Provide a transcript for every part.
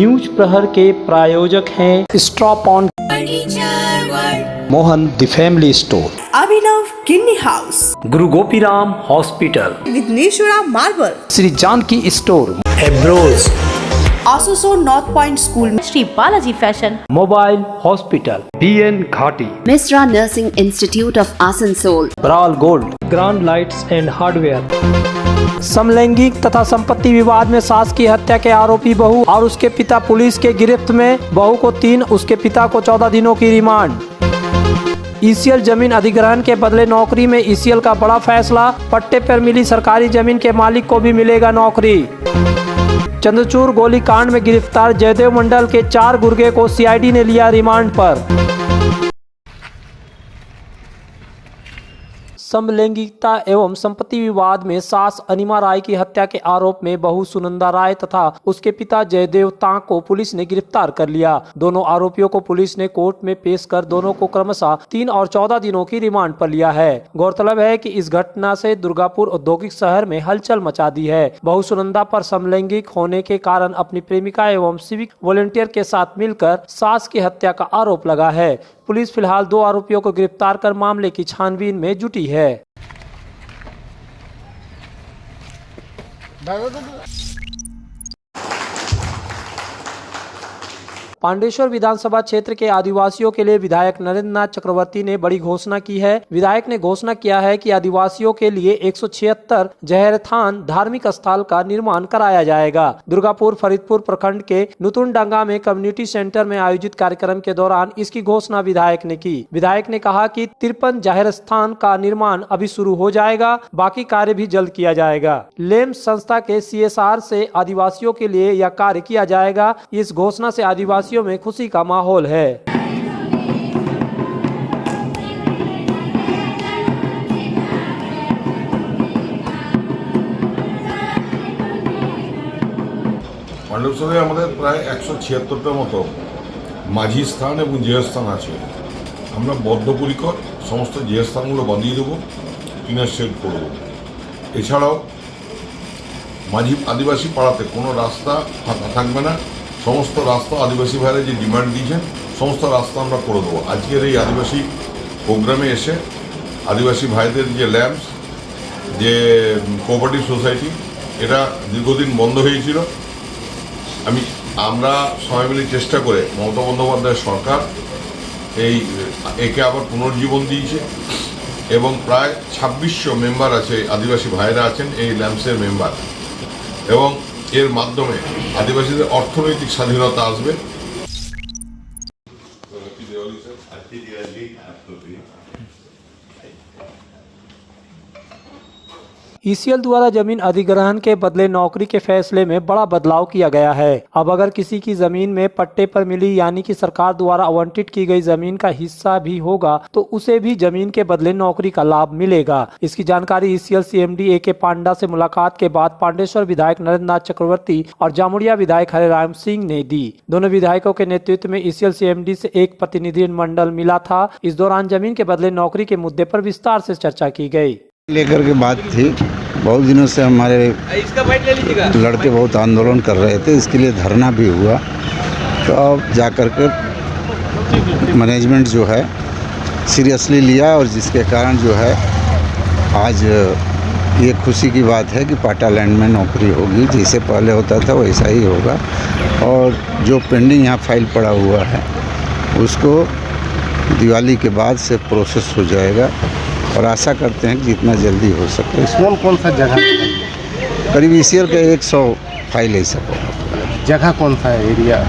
News Prahar के प्रायोजक हैं stop on Mohan the family store, Abhinav kidney house, Guru Gopiram hospital, Vighneshwara marble, Shri Janaki store, एब्रोज, आसोसो north point school, Shri Balaji fashion, mobile hospital, BN Ghati, Mishra nursing institute of Asansol, ब्राल gold, grand lights and hardware. समलैंगिक तथा संपत्ति विवाद में सास की हत्या के आरोपी बहू और उसके पिता पुलिस के गिरफ्त में। बहू को 3, उसके पिता को 14 दिनों की रिमांड। ईसीएल जमीन अधिग्रहण के बदले नौकरी में ईसीएल का बड़ा फैसला। पट्टे पर मिली सरकारी जमीन के मालिक को भी मिलेगा नौकरी। चंद्रचूड़ गोलीकांड में गिरफ्तार जयदेव मंडल के 4 गुर्गे को सीआईडी ने लिया रिमांड पर। समलैंगिकता एवं संपत्ति विवाद में सास अनिमा राय की हत्या के आरोप में बहू सुनंदा राय तथा उसके पिता जयदेव तांग को पुलिस ने गिरफ्तार कर लिया। दोनों आरोपियों को पुलिस ने कोर्ट में पेश कर दोनों को क्रमशः 3 और 14 दिनों की रिमांड पर लिया है। गौरतलब है कि इस घटना से दुर्गापुर औद्योगिक शहर में हलचल मचा दी है। बहू सुनंदा पर समलैंगिक होने के कारण अपनी प्रेमिका एवं सिविक वॉलंटियर के साथ मिलकर सास की हत्या का आरोप लगा है। पुलिस फिलहाल 2 आरोपियों को गिरफ्तार कर मामले की छानबीन में जुटी है। पांडेश्वर विधानसभा क्षेत्र के आदिवासियों के लिए विधायक नरेंद्र नाथ चक्रवर्ती ने बड़ी घोषणा की है। विधायक ने घोषणा किया है कि आदिवासियों के लिए 176 जहरथान धार्मिक स्थल का निर्माण कराया जाएगा। दुर्गापुर फरीदपुर प्रखंड के नुतुनडांगा में कम्युनिटी सेंटर में आयोजित कार्यक्रम के दौरान इसकी घोषणा विधायक ने की। विधायक ने कहा कि 53 जाहिर स्थान का निर्माण अभी शुरू हो जाएगा, बाकी कार्य भी जल्द किया जाएगा। लेम्स संस्था के CSR से आदिवासियों के लिए यह कार्य किया जाएगा। इस घोषणा से आदिवासी में खुशी का माहौल है। পাণ্ডবসরে আমাদের প্রায় 176টা মতো মাঝি স্থান এবং জেয় স্থান আছে। আমরা বদ্ধপরিকর সমস্ত জেয় স্থানগুলো বাঁধিয়ে দেবো, টিনের শেড করব। এছাড়াও মাঝি আদিবাসী পাড়াতে কোনো রাস্তা ফাঁকা থাকবে না। সমস্ত রাস্তা আদিবাসী ভাইরা যে ডিমান্ড দিয়েছেন সমস্ত রাস্তা আমরা করে দেবো। আজকের এই আদিবাসী প্রোগ্রামে এসে আদিবাসী ভাইদের যে ল্যাম্পস, যে কোঅপারেটিভ সোসাইটি, এটা দীর্ঘদিন বন্ধ হয়েছিল। আমরা সবাই মিলে চেষ্টা করে মমতা বন্দ্যোপাধ্যায় সরকার একে আবার পুনর্জীবন দিয়েছে এবং প্রায় 2600 মেম্বার আছে, আদিবাসী ভাইরা আছেন এই ল্যাম্পসের মেম্বার, এবং এর মাধ্যমে আদিবাসীদের অর্থনৈতিক স্বাধীনতা আসবে। ईसीएल द्वारा जमीन अधिग्रहण के बदले नौकरी के फैसले में बड़ा बदलाव किया गया है। अब अगर किसी की जमीन में पट्टे पर मिली यानी कि सरकार द्वारा आवंटित की गई जमीन का हिस्सा भी होगा तो उसे भी जमीन के बदले नौकरी का लाभ मिलेगा। इसकी जानकारी ईसीएल CMD A.K. पांडा से मुलाकात के बाद पांडेश्वर विधायक नरेंद्र नाथ चक्रवर्ती और जामुड़िया विधायक हरिराम सिंह ने दी। दोनों विधायकों के नेतृत्व में ईसीएल CMD से एक प्रतिनिधि मंडल मिला था। इस दौरान जमीन के बदले नौकरी के मुद्दे पर विस्तार से चर्चा की गई। लेकर के बात थी, बहुत दिनों से हमारे लड़के बहुत आंदोलन कर रहे थे, इसके लिए धरना भी हुआ। तो अब जा कर के मैनेजमेंट जो है सीरियसली लिया और जिसके कारण जो है आज ये खुशी की बात है कि पाटा लैंड में नौकरी होगी। जैसे पहले होता था वैसा ही होगा और जो पेंडिंग यहाँ फाइल पड़ा हुआ है उसको दिवाली के बाद से प्रोसेस हो जाएगा और आशा करते हैं कि जितना जल्दी हो सके। कौन सा जगह? करीब ईसीएल के 100 फाइल ऐसा होगा। जगह कौन सा एरिया?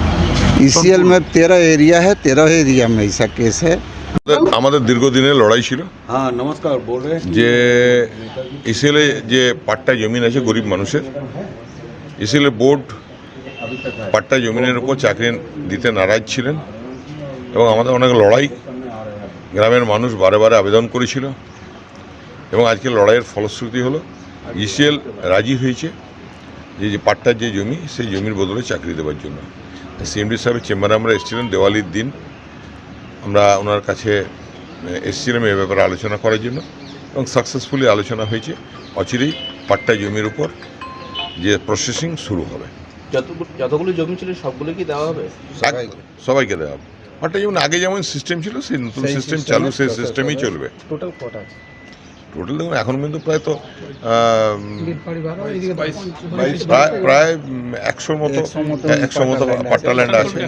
ईसीएल में 13 एरिया है, 13 एरिया में ऐसा केस है। আমাদের দীর্ঘদিনের লড়াই ছিল। हाँ नमस्कार, बोल रहे हैं যে ইসিএলে যে পাট্টা জমিন আছে গরিব মানুষের, ইসিএল বোর্ড পাট্টা জমিনের উপর চাকরি দিতে নারাজ ছিলেন এবং আমাদের অনেক লড়াই, গ্রামের মানুষ বারে বারে আবেদন করেছিল এবং আজকে লড়াইয়ের ফলশ্রুতি হলো ইসিএল রাজি হয়েছে যে পাট্টার যে জমি সেই জমির বদলে চাকরি দেওয়ার জন্য। CMD সাহেবের চেম্বারে আমরা এসেছিলাম দেওয়ালির দিন, আমরা ওনার কাছে এসেছিলাম এ ব্যাপারে আলোচনা করার জন্য এবং সাকসেসফুলি আলোচনা হয়েছে। অচিরেই পাট্টা জমির উপর যে প্রসেসিং শুরু হবে। যতগুলো জমি ছিল সবগুলো কি দেওয়া হবে? সবাইকে দেওয়া হবে। পাট্টা জমি আগে যেমন সিস্টেম ছিল সেই নতুন সিস্টেম চালু, সেই সিস্টেমই চলবে। টোটাল কটা আছে? টোটাল দেখুন এখন কিন্তু প্রায় তো প্রায় 100 মতো পাট্টা ল্যান্ড আছে।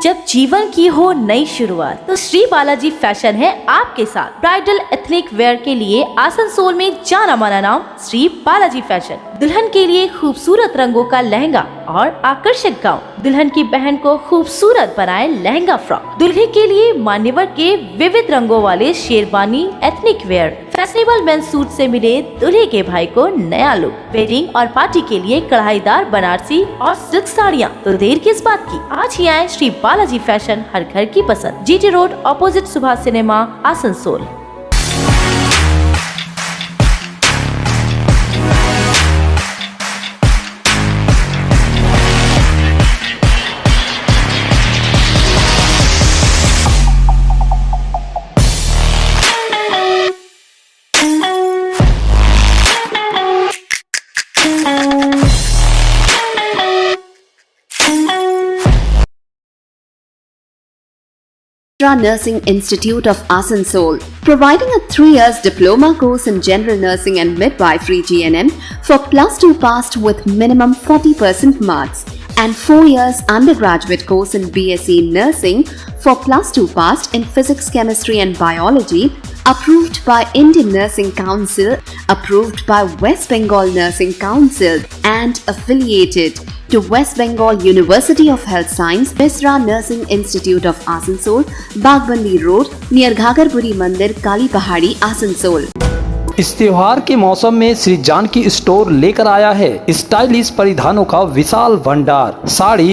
जब जीवन की हो नई शुरुआत तो श्री बालाजी फैशन है आपके साथ। ब्राइडल एथनिक वेयर के लिए आसनसोल में जाना माना नाम श्री बालाजी फैशन। दुल्हन के लिए खूबसूरत रंगों का लहंगा और आकर्षक गाउन, दुल्हन की बहन को खूबसूरत बनाए लहंगा फ्रॉक, दुल्हे के लिए मान्यवर के विविध रंगों वाले sherwani ethnic wear, fashionable men's suit से मिले दूल्हे के भाई को नया लुक, वेडिंग और पार्टी के लिए कढ़ाईदार बनारसी और सिल्क साड़ियाँ। तो देर किस बात की, आज ही आए श्री बालाजी फैशन, हर घर की पसंद, GT road opposite Subhash cinema, Asansol. Nursing Institute of Asansol, providing a 3 years diploma course in general nursing and midwifery GNM for +2 passed with minimum 40% marks, and 4 years undergraduate course in BSc nursing for +2 passed in physics, chemistry and biology, approved by Indian Nursing Council, approved by West Bengal Nursing Council and affiliated to West Bengal University of Health Science, Misra Nursing Institute of Asansol, Bagbandi Road, near Ghagarpuri Mandir, Kali Pahadi, Asansol. इस त्योहार के मौसम में Shri Janaki store लेकर आया है stylish परिधानों का विशाल भंडार। साड़ी,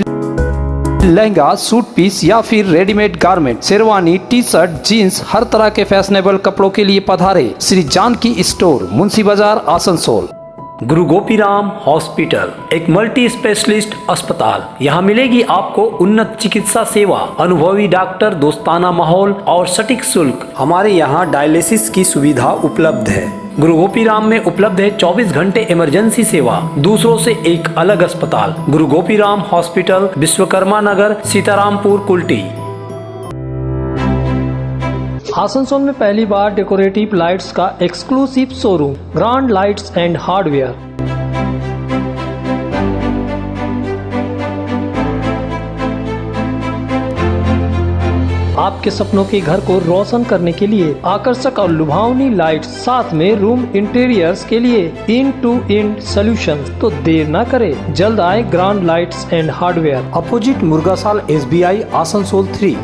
लहंगा, सूट पीस या फिर readymade garment, sherwani, T shirt, jeans, हर तरह के फैशनेबल कपड़ों के लिए पधारे श्री जानकी स्टोर, मुंशी बाजार, आसनसोल। गुरु गोपीराम हॉस्पिटल एक मल्टी स्पेशलिस्ट अस्पताल। यहाँ मिलेगी आपको उन्नत चिकित्सा सेवा, अनुभवी डॉक्टर, दोस्ताना माहौल और सटीक शुल्क। हमारे यहाँ डायलिसिस की सुविधा उपलब्ध है। गुरु गोपीराम में उपलब्ध है 24 घंटे इमरजेंसी सेवा, दूसरों से एक अलग अस्पताल। गुरु गोपीराम हॉस्पिटल, विश्वकर्मा नगर, सीतारामपुर, कुल्टी। आसनसोल में पहली बार डेकोरेटिव लाइट्स का exclusive showroom, grand lights and hardware. आपके सपनों के घर को रोशन करने के लिए आकर्षक और लुभावनी लाइट्स, साथ में रूम इंटीरियर्स के लिए इन टू इन सॉल्यूशंस। तो देर न करें, जल्द आए grand lights and hardware, opposite Murgasol SBI, Asansol 3।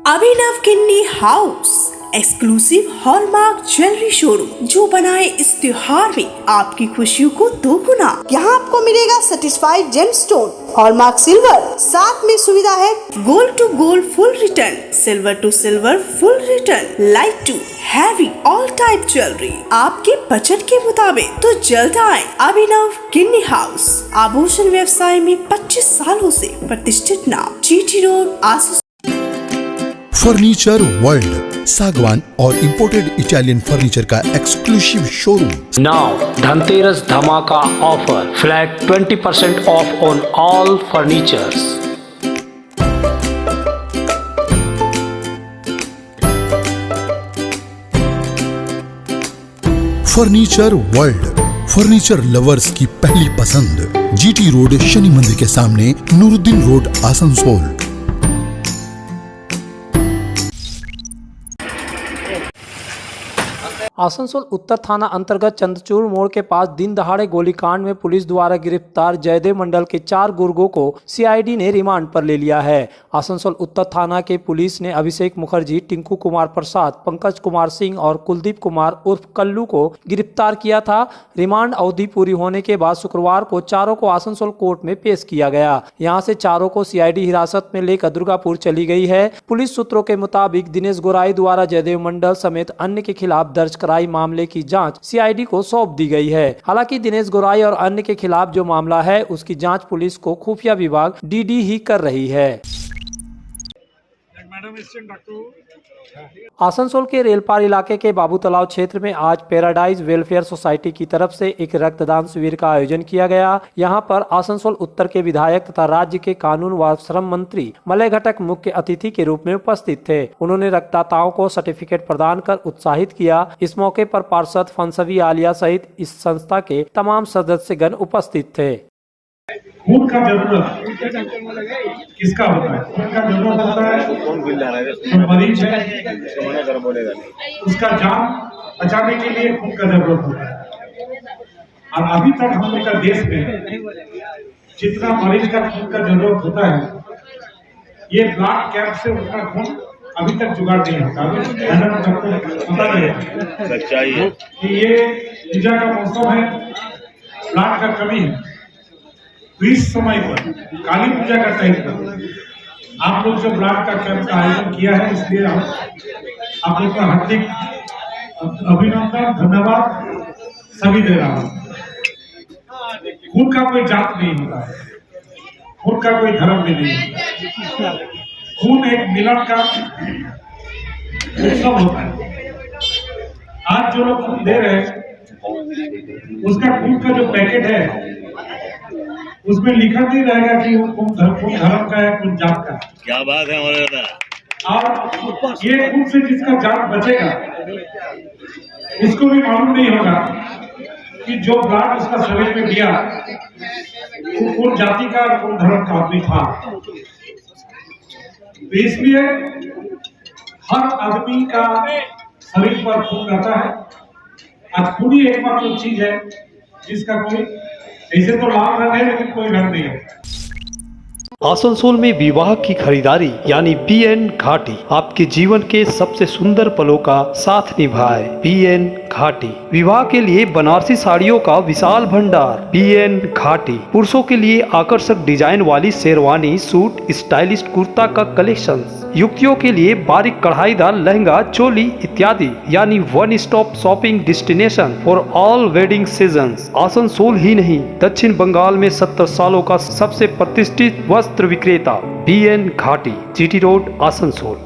Abhinav किन्नी house, exclusive hallmark jewellery showroom जो बनाए इस त्योहार में आपकी खुशियों को दोगुना। यहाँ आपको मिलेगा सर्टिफाइड जेमस्टोन, हॉलमार्क सिल्वर, साथ में सुविधा है gold to gold full return, silver to silver full return, light to heavy all type jewellery आपके बजट के मुताबिक। तो जल्द आए अभिनव किन्नी हाउस, आभूषण व्यवसाय में 25 सालों से प्रतिष्ठित नाम, GT road, Asansol. Furniture world, सागवान और इंपोर्टेड इटालियन फर्नीचर का एक्सक्लूसिव शोरूम। नाउ धनतेरस धमाका offer, flat 20% of on all furnitures. Furniture world, furniture lovers की पहली पसंद। जीटी रोड, शनि मंदिर के सामने, नूरुद्दीन रोड, आसनसोल। आसनसोल उत्तर थाना अंतर्गत चंद्रचूड़ मोड़ के पास दिन दहाड़े गोलीकांड में पुलिस द्वारा गिरफ्तार जयदेव मंडल के 4 गुर्गों को सीआईडी ने रिमांड पर ले लिया है। आसनसोल उत्तर थाना के पुलिस ने अभिषेक मुखर्जी, टिंकू कुमार प्रसाद, पंकज कुमार सिंह और कुलदीप कुमार उर्फ कल्लू को गिरफ्तार किया था। रिमांड अवधि पूरी होने के बाद शुक्रवार को चारों को आसनसोल कोर्ट में पेश किया गया। यहां से चारों को सीआईडी हिरासत में लेकर दुर्गापुर चली गई है। पुलिस सूत्रों के मुताबिक दिनेश गोराई द्वारा जयदेव मंडल समेत अन्य के खिलाफ दर्ज कराई मामले की जांच सीआईडी को सौंप दी गई है। हालांकि दिनेश गोराई और अन्य के खिलाफ जो मामला है उसकी जांच पुलिस को खुफिया विभाग डीडी ही कर रही है। आसनसोल के रेलपार इलाके के बाबू तालाब क्षेत्र में आज पैराडाइज वेलफेयर सोसाइटी की तरफ से एक रक्तदान शिविर का आयोजन किया गया। यहां पर आसनसोल उत्तर के विधायक तथा राज्य के कानून व श्रम मंत्री मलय घटक मुख्य अतिथि के रूप में उपस्थित थे। उन्होंने रक्तदाताओं को सर्टिफिकेट प्रदान कर उत्साहित किया। इस मौके पर पार्षद फंसवी आलिया सहित इस संस्था के तमाम सदस्यगण उपस्थित थे। खून का जरूरत किसका होता है? खून का जरूरत होता है जो मरीज है, उसका जान बचाने के लिए खून का जरूरत होता है। और अभी तक हम लोग का देश में जितना मरीज का खून का जरूरत होता है, ये ब्लड कैंप से उसका खून अभी तक जुगाड़ नहीं होता। पता नहीं सच्चाई है कि ये पूजा का मौसम है, ब्लड का कमी है। तो इस समय पर काली पूजा का टाइम पर आप लोग जो ब्लड का कैंप का आयोजन किया है, इसलिए हम आप लोग का हार्दिक अभिनंदन धन्यवाद सभी दे रहा हूँ। खून का कोई जात नहीं होता है, खून का कोई धर्म भी नहीं है। खून एक मिलन का उत्सव होता है। आज जो लोग खून दे रहे हैं, उसका खून का जो पैकेट है उसमें लिखा नहीं रहेगा कि वो कौन धर्म का है, कौन जात का। क्या बात है हमारे दादा। और ये खून से जिसका जान बचेगा उसको भी मालूम नहीं होगा कि जो ब्लड उसका शरीर में दिया वो कौन जाति का और कौन धर्म का आदमी था। तो इसलिए हर आदमी का शरीर पर खून रहता है। आज खून ही एकमात्र चीज है जिसका कोई ऐसे तो लाल रंग है लेकिन कोई रंग नहीं है। आसनसोल में विवाह की खरीदारी यानी बीएन घाटी आपके जीवन के सबसे सुंदर पलों का साथ निभाए। बीएन घाटी विवाह के लिए बनारसी साड़ियों का विशाल भंडार। बीएन घाटी पुरुषों के लिए आकर्षक डिजाइन वाली शेरवानी, सूट, स्टाइलिश कुर्ता का कलेक्शन, युवतियों के लिए बारीक कढ़ाईदार लहंगा, चोली इत्यादि, यानी one stop shopping destination for all wedding seasons. Asansol ही नहीं, दक्षिण बंगाल में 70 सालों का सबसे प्रतिष्ठित वस्त्र विक्रेता बीएन घाटी, जीटी रोड, आसनसोल।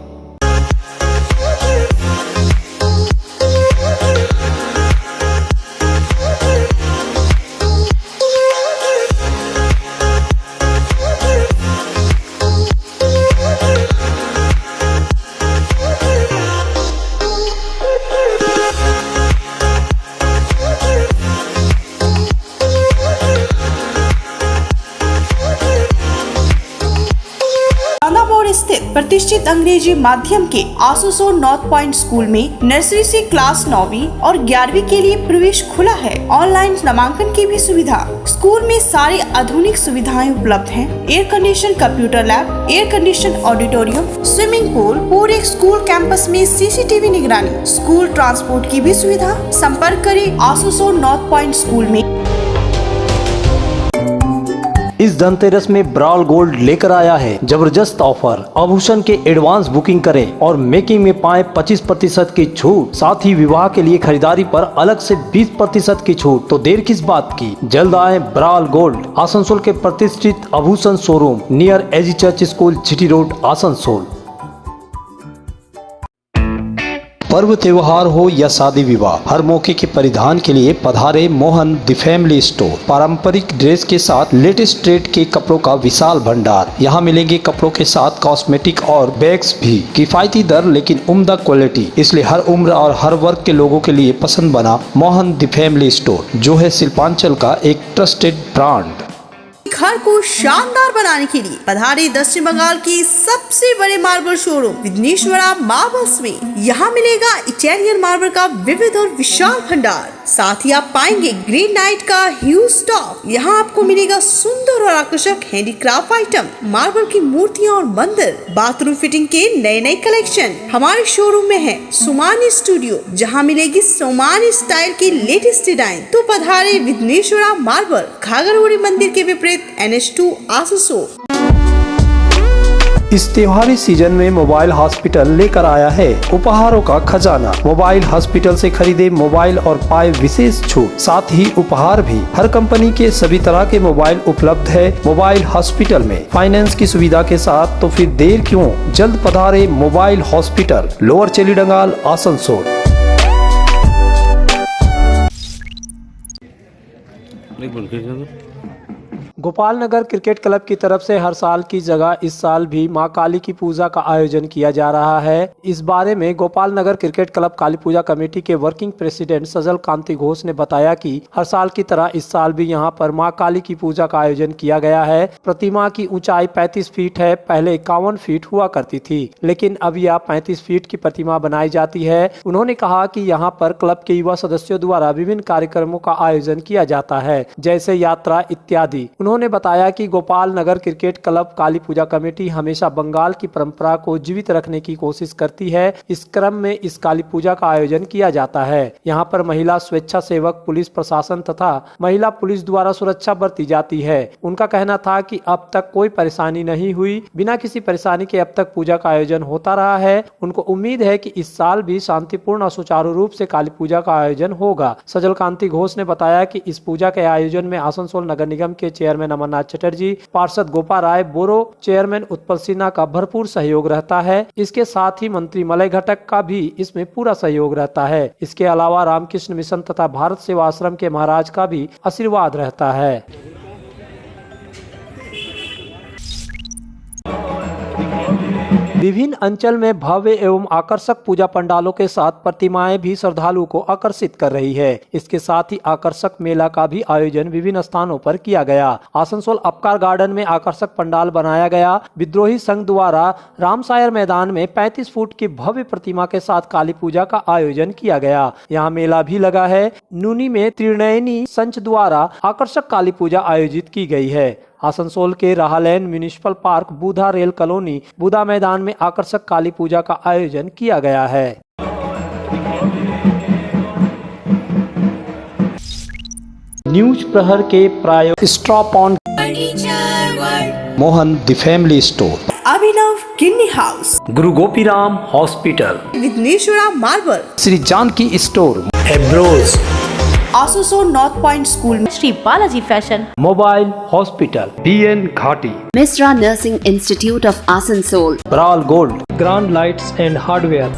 स्थित प्रतिष्ठित अंग्रेजी माध्यम के आसनसोल नॉर्थ पॉइंट स्कूल में नर्सरी से क्लास 9वीं और 11वीं के लिए प्रवेश खुला है। ऑनलाइन नामांकन की भी सुविधा। स्कूल में सारी आधुनिक सुविधाएं उपलब्ध हैं। Air condition computer lab, air condition auditorium, swimming pool, पूरे स्कूल कैंपस में सीसीटीवी निगरानी, स्कूल ट्रांसपोर्ट की भी सुविधा। संपर्क करें आसनसोल नॉर्थ पॉइंट स्कूल में। इस धनतेरस में ब्राल गोल्ड लेकर आया है जबरदस्त ऑफर। आभूषण के एडवांस बुकिंग करें और मेकिंग में पाएं 25% की छूट। साथ ही विवाह के लिए खरीदारी पर अलग से 20% की छूट। तो देर किस बात की, जल्द आए ब्राल गोल्ड, आसनसोल के प्रतिष्ठित आभूषण showroom near AG church school, GT road, Asansol. पर्व त्योहार हो या शादी विवाह, हर मौके के परिधान के लिए पधारे मोहन द फैमिली स्टोर। पारंपरिक ड्रेस के साथ लेटेस्ट ट्रेड के कपड़ों का विशाल भंडार। यहाँ मिलेंगे कपड़ों के साथ कॉस्मेटिक और बैग्स भी। किफायती दर लेकिन उम्दा क्वालिटी, इसलिए हर उम्र और हर वर्ग के लोगों के लिए पसंद बना मोहन द फैमिली स्टोर, जो है शिल्पांचल का एक ट्रस्टेड ब्रांड। घर को शानदार बनाने के लिए पधारे दक्षिण बंगाल की सबसे बड़े मार्बल शोरूम विघ्नेश्वरा मार्बल्स में। यहाँ मिलेगा इटालियन मार्बल का विविध और विशाल भंडार। साथ ही आप पाएंगे ग्रेनाइट का ह्यूज स्टॉक। यहाँ आपको मिलेगा सुंदर और आकर्षक हैंडीक्राफ्ट आइटम, मार्बल की मूर्तियाँ और मंदिर, बाथरूम फिटिंग के नए नए कलेक्शन। हमारे शोरूम में है सोमानी स्टूडियो, जहाँ मिलेगी सोमानी स्टाइल की लेटेस्ट डिजाइन। तो पधारे विघ्नेश्वरा मार्बल, घाघरगुड़ी मंदिर के विपरीत NH2 आसनसोल। इस त्योहारी सीजन में मोबाइल हॉस्पिटल लेकर आया है उपहारों का खजाना। मोबाइल हॉस्पिटल से खरीदे मोबाइल और पाए विशेष छूट, साथ ही उपहार भी। हर कंपनी के सभी तरह के मोबाइल उपलब्ध है मोबाइल हॉस्पिटल में, फाइनेंस की सुविधा के साथ। तो फिर देर क्यों, जल्द पधारे mobile hospital, lower Chelidangal, Asansol. Gopal Nagar cricket club की तरफ से हर साल की जगह इस साल भी मां काली की पूजा का आयोजन किया जा रहा है। इस बारे में गोपाल नगर क्रिकेट क्लब काली पूजा कमेटी के वर्किंग प्रेसिडेंट सजल कांति घोष ने बताया कि हर साल की तरह इस साल भी यहां पर मां काली की पूजा का आयोजन किया गया है। प्रतिमा की ऊंचाई 35 फीट है, पहले 51 फीट हुआ करती थी, लेकिन अब यह 35 फीट की प्रतिमा बनाई जाती है। उन्होंने कहा कि यहाँ पर क्लब के युवा सदस्यों द्वारा विभिन्न कार्यक्रमों का आयोजन किया जाता है, जैसे यात्रा इत्यादि। उन्होंने बताया कि गोपाल नगर क्रिकेट क्लब काली पूजा कमेटी हमेशा बंगाल की परंपरा को जीवित रखने की कोशिश करती है। इस क्रम में इस काली पूजा का आयोजन किया जाता है। यहाँ पर महिला स्वेच्छासेवक, पुलिस प्रशासन तथा महिला पुलिस द्वारा सुरक्षा बरती जाती है। उनका कहना था कि अब तक कोई परेशानी नहीं हुई, बिना किसी परेशानी के अब तक पूजा का आयोजन होता रहा है। उनको उम्मीद है कि इस साल भी शांतिपूर्ण और सुचारू रूप से काली पूजा का आयोजन होगा। सजल कांति घोष ने बताया कि इस पूजा के आयोजन में आसनसोल नगर निगम के चेयरमैन अमरनाथ चटर्जी, पार्षद गोपा राय, बोरो चेयरमैन उत्पल सिन्हा का भरपूर सहयोग रहता है। इसके साथ ही मंत्री मलय घटक का भी इसमें पूरा सहयोग रहता है। इसके अलावा रामकृष्ण मिशन तथा भारत सेवा आश्रम के महाराज का भी आशीर्वाद रहता है। विभिन्न अंचल में भव्य एवं आकर्षक पूजा पंडालों के साथ प्रतिमाएं भी श्रद्धालुओं को आकर्षित कर रही है। इसके साथ ही आकर्षक मेला का भी आयोजन विभिन्न स्थानों पर किया गया। आसनसोल अपकार गार्डन में आकर्षक पंडाल बनाया गया। विद्रोही संघ द्वारा रामसायर मैदान में 35 फुट की भव्य प्रतिमा के साथ काली पूजा का आयोजन किया गया। यहाँ मेला भी लगा है। नूनी में त्रिनयनी संच द्वारा आकर्षक काली पूजा आयोजित की गई है। आसनसोल के राहालैन म्यूनिसिपल पार्क, बुधा रेल कॉलोनी, बुधा मैदान में आकर्षक काली पूजा का आयोजन किया गया है। न्यूज प्रहर के प्रायोजक stop on Mohan the family store, Abhinav kidney house, Guru Gopiram hospital, Vighneshwara marble, Shri Janaki store, एब्रोज, Asansol north point school, Shri Balaji fashion, mobile hospital, BN Ghati, Misra Nursing Institute of Asansol, ब्राल gold, grand lights and hardware,